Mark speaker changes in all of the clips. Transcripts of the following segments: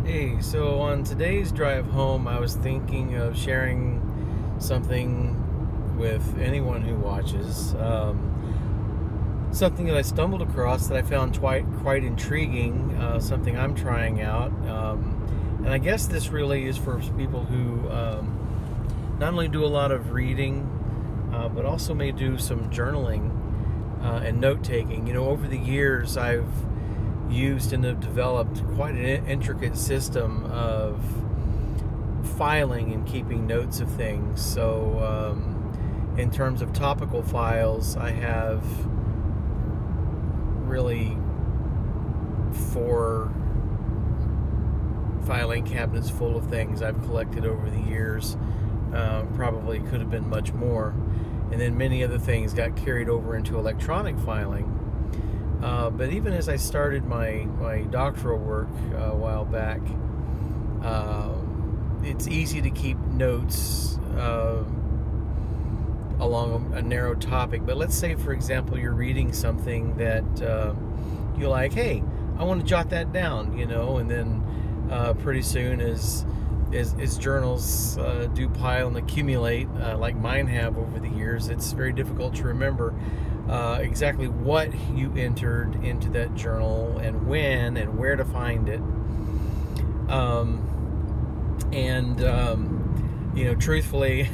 Speaker 1: Hey, so on today's drive home, I was thinking of sharing something with anyone who watches. Something that I stumbled across that I found quite intriguing, something I'm trying out. And I guess this really is for people who not only do a lot of reading, but also may do some journaling and note taking. You know, over the years, I've used and have developed quite an intricate system of filing and keeping notes of things. So in terms of topical files, I have really 4 filing cabinets full of things I've collected over the years. Probably could have been much more. And then many other things got carried over into electronic filing. But even as I started my doctoral work a while back, it's easy to keep notes along a narrow topic. But let's say, for example, you're reading something that you're like, hey, I want to jot that down, you know, and then pretty soon as journals do pile and accumulate, like mine have over the years, it's very difficult to remember exactly what you entered into that journal and when and where to find it. You know, truthfully,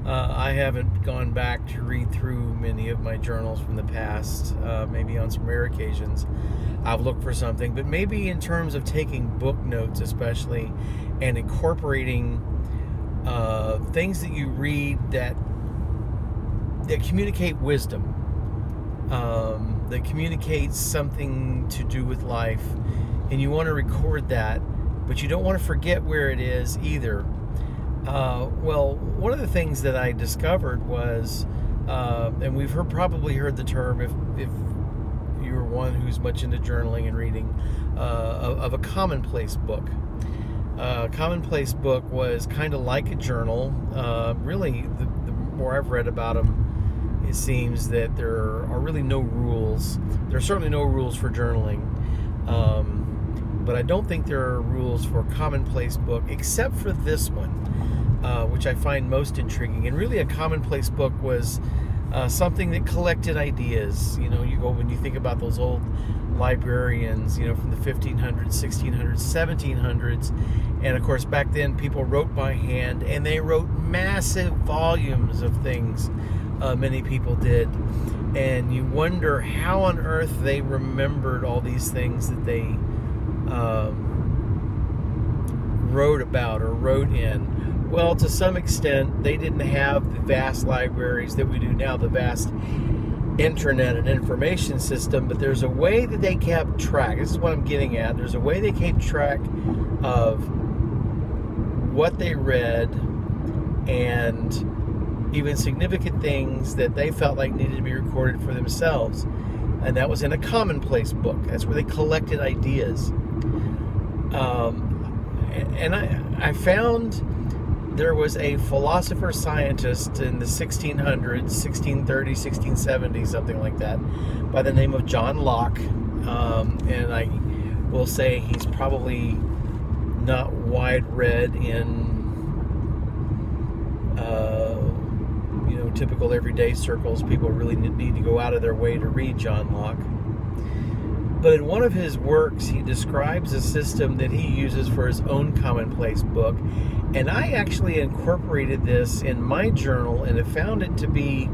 Speaker 1: I haven't gone back to read through many of my journals from the past. Maybe on some rare occasions I've looked for something, but maybe in terms of taking book notes especially, and incorporating things that you read that communicate wisdom, that communicates something to do with life, and you want to record that, but you don't want to forget where it is either. Well, one of the things that I discovered was, and we've probably heard the term, if you're one who's much into journaling and reading, of a commonplace book. A commonplace book was kind of like a journal. Really, the more I've read about them, it seems that there are really no rules. There are certainly no rules for journaling. But I don't think there are rules for a commonplace book, except for this one, which I find most intriguing. And really, a commonplace book was something that collected ideas. You know, when you think about those old librarians, you know, from the 1500s, 1600s, 1700s, and of course back then people wrote by hand, and they wrote massive volumes of things. Many people did, and you wonder how on earth they remembered all these things that they wrote about or wrote in. Well, to some extent, they didn't have the vast libraries that we do now, the vast internet and information system, but there's a way that they kept track. This is what I'm getting at. There's a way they kept track of what they read, and even significant things that they felt like needed to be recorded for themselves. And that was in a commonplace book. That's where they collected ideas. And I found there was a philosopher scientist in the 1600s, 1630, 1670, something like that, by the name of John Locke. And I will say he's probably not wide read in you know, typical everyday circles. People really need to go out of their way to read John Locke. But in one of his works, he describes a system that he uses for his own commonplace book. And I actually incorporated this in my journal and have found it to be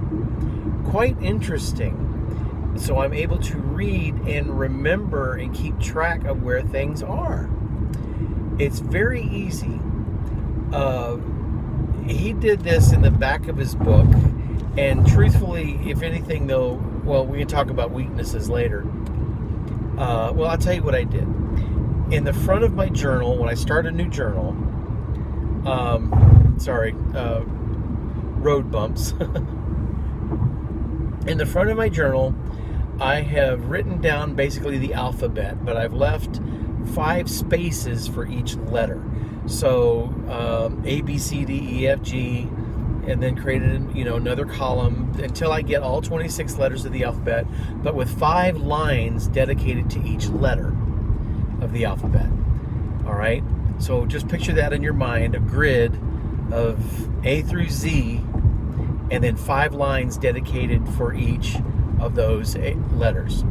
Speaker 1: quite interesting. So I'm able to read and remember and keep track of where things are. It's very easy. He did this in the back of his book. And truthfully, if anything though, well, we can talk about weaknesses later. Well, I'll tell you what I did. In the front of my journal, when I start a new journal, road bumps. In the front of my journal, I have written down basically the alphabet, but I've left 5 spaces for each letter. So A, B, C, D, E, F, G, and then created, you know, another column until I get all 26 letters of the alphabet, but with 5 lines dedicated to each letter of the alphabet. All right, so just picture that in your mind, a grid of A through Z, and then 5 lines dedicated for each of those letters.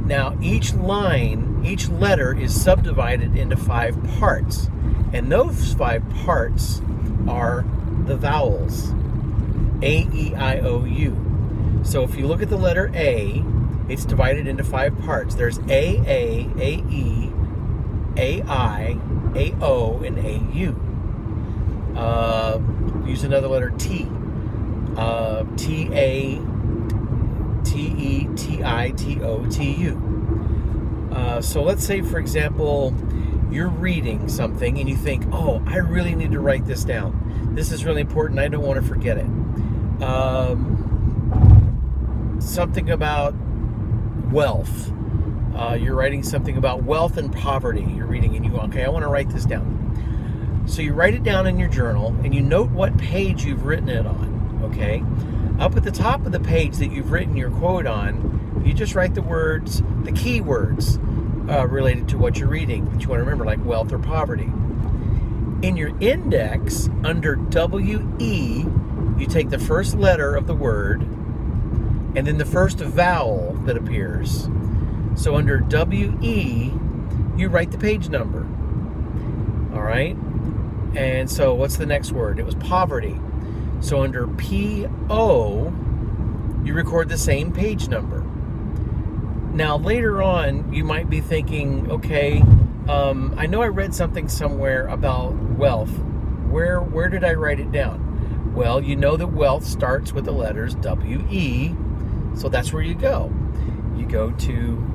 Speaker 1: Now each line, each letter is subdivided into 5 parts, and those 5 parts are the vowels, A, E, I, O, U. So if you look at the letter A, it's divided into 5 parts. There's A, E, A, I, A, O, and A, U. Use another letter T. T, A, T, E, T, I, T, O, T, U. So let's say, for example, you're reading something and you think, oh, I really need to write this down. This is really important. I don't want to forget it. Something about wealth. You're writing something about wealth and poverty. You're reading and you go, okay, I want to write this down. So you write it down in your journal and you note what page you've written it on, okay? Up at the top of the page that you've written your quote on, you just write the words, the key words related to what you're reading that you want to remember, like wealth or poverty. In your index, under W-E, you take the first letter of the word and then the first vowel that appears. So under W-E, you write the page number. All right? And so what's the next word? It was poverty. So under P-O, you record the same page number. Now later on, you might be thinking, okay, I know I read something somewhere about wealth. Where did I write it down? Well, you know that wealth starts with the letters W-E, so that's where you go. You go to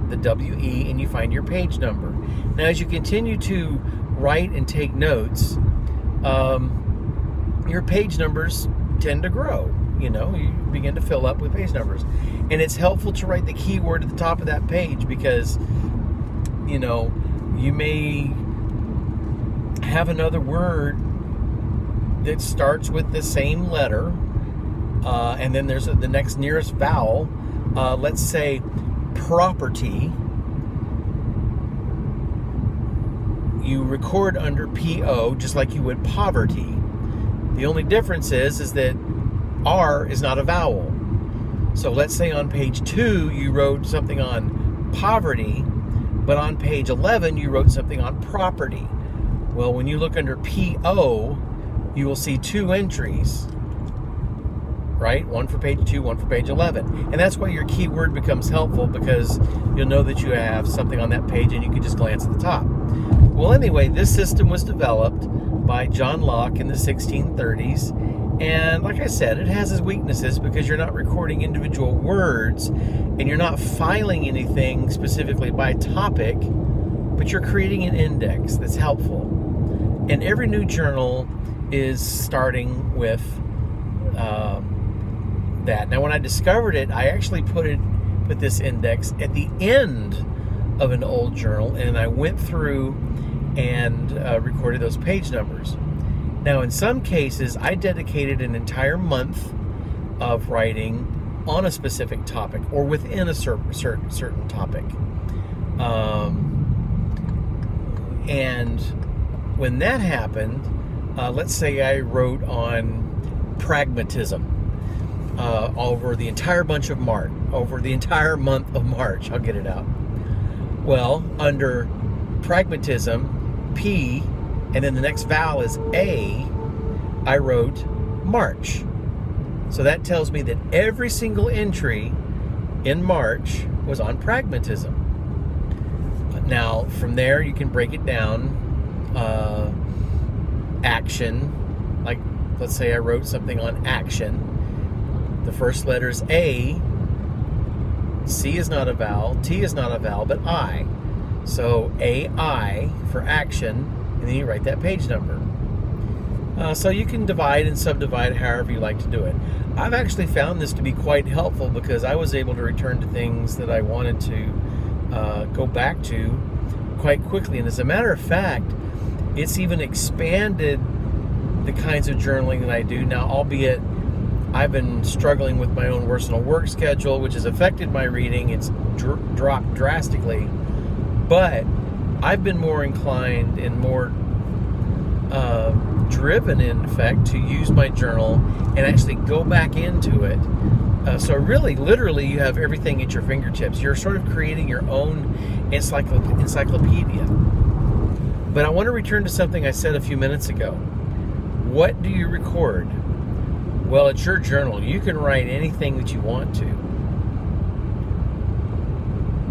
Speaker 1: the W-E and you find your page number. Now as you continue to write and take notes, your page numbers tend to grow. You know, you begin to fill up with page numbers. And it's helpful to write the keyword at the top of that page because, you know, you may have another word that starts with the same letter, and then there's the next nearest vowel. Let's say property. You record under P-O just like you would poverty. The only difference is that R is not a vowel. So let's say on page 2 you wrote something on poverty, but on page 11 you wrote something on property. Well, when you look under P-O, you will see 2 entries, right? One for page 2, one for page 11. And that's why your keyword becomes helpful, because you'll know that you have something on that page and you can just glance at the top. Well, anyway, this system was developed by John Locke in the 1630s. And like I said, it has its weaknesses because you're not recording individual words and you're not filing anything specifically by topic, but you're creating an index that's helpful. And every new journal is starting with that. Now, when I discovered it, I actually put this index at the end of an old journal, and I went through and recorded those page numbers. Now, in some cases, I dedicated an entire month of writing on a specific topic or within a certain topic. And when that happened, let's say I wrote on pragmatism over the entire month of March. I'll get it out. Well, under pragmatism, P, and then the next vowel is A, I wrote March. So that tells me that every single entry in March was on pragmatism. Now, from there, you can break it down. Action, like let's say I wrote something on action. The first letter is A. C is not a vowel, T is not a vowel, but I. So AI for action, and then you write that page number. So you can divide and subdivide however you like to do it. I've actually found this to be quite helpful because I was able to return to things that I wanted to go back to quite quickly. And as a matter of fact, it's even expanded the kinds of journaling that I do now, albeit I've been struggling with my own personal work schedule, which has affected my reading. It's dropped drastically. But I've been more inclined and more driven, in fact, to use my journal and actually go back into it. So really, literally, you have everything at your fingertips. You're sort of creating your own encyclopedia. But I want to return to something I said a few minutes ago. What do you record? Well, it's your journal. You can write anything that you want to.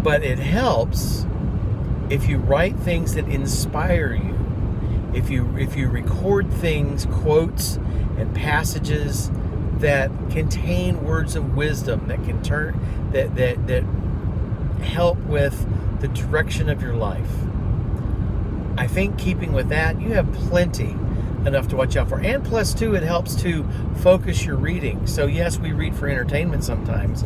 Speaker 1: But it helps if you write things that inspire you. If you record things, quotes and passages that contain words of wisdom, that can that help with the direction of your life. I think keeping with that, you have plenty enough to watch out for. And plus, too, it helps to focus your reading. So yes, we read for entertainment sometimes,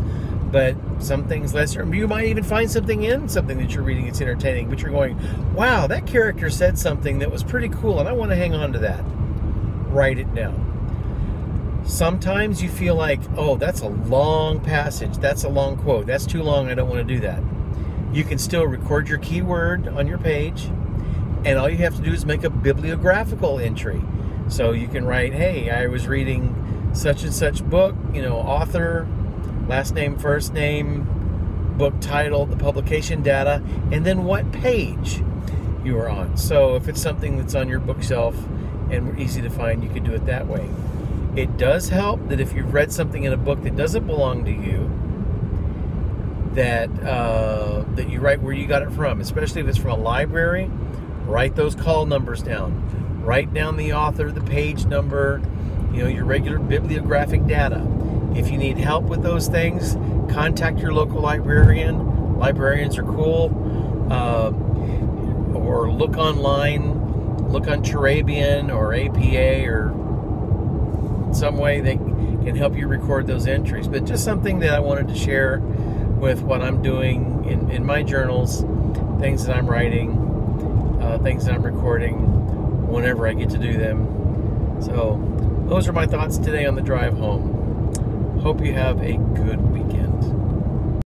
Speaker 1: but some things less. You might even find something in something that you're reading that's entertaining, but you're going, wow, that character said something that was pretty cool, and I want to hang on to that. Write it down. Sometimes you feel like, oh, that's a long passage, that's a long quote, that's too long, I don't want to do that. You can still record your keyword on your page, and all you have to do is make a bibliographical entry. So you can write, hey, I was reading such and such book, author, last name, first name, book title, the publication data, and then what page you are on. So if it's something that's on your bookshelf and easy to find, you can do it that way. It does help that if you've read something in a book that doesn't belong to you, that you write where you got it from, especially if it's from a library. Write those call numbers down. Write down the author, the page number, your regular bibliographic data. If you need help with those things, contact your local librarian. Librarians are cool. Or look online, look on Turabian or APA or some way they can help you record those entries. But just something that I wanted to share with what I'm doing in my journals, things that I'm writing, things that I'm recording whenever I get to do them. So those are my thoughts today on the drive home. Hope you have a good weekend.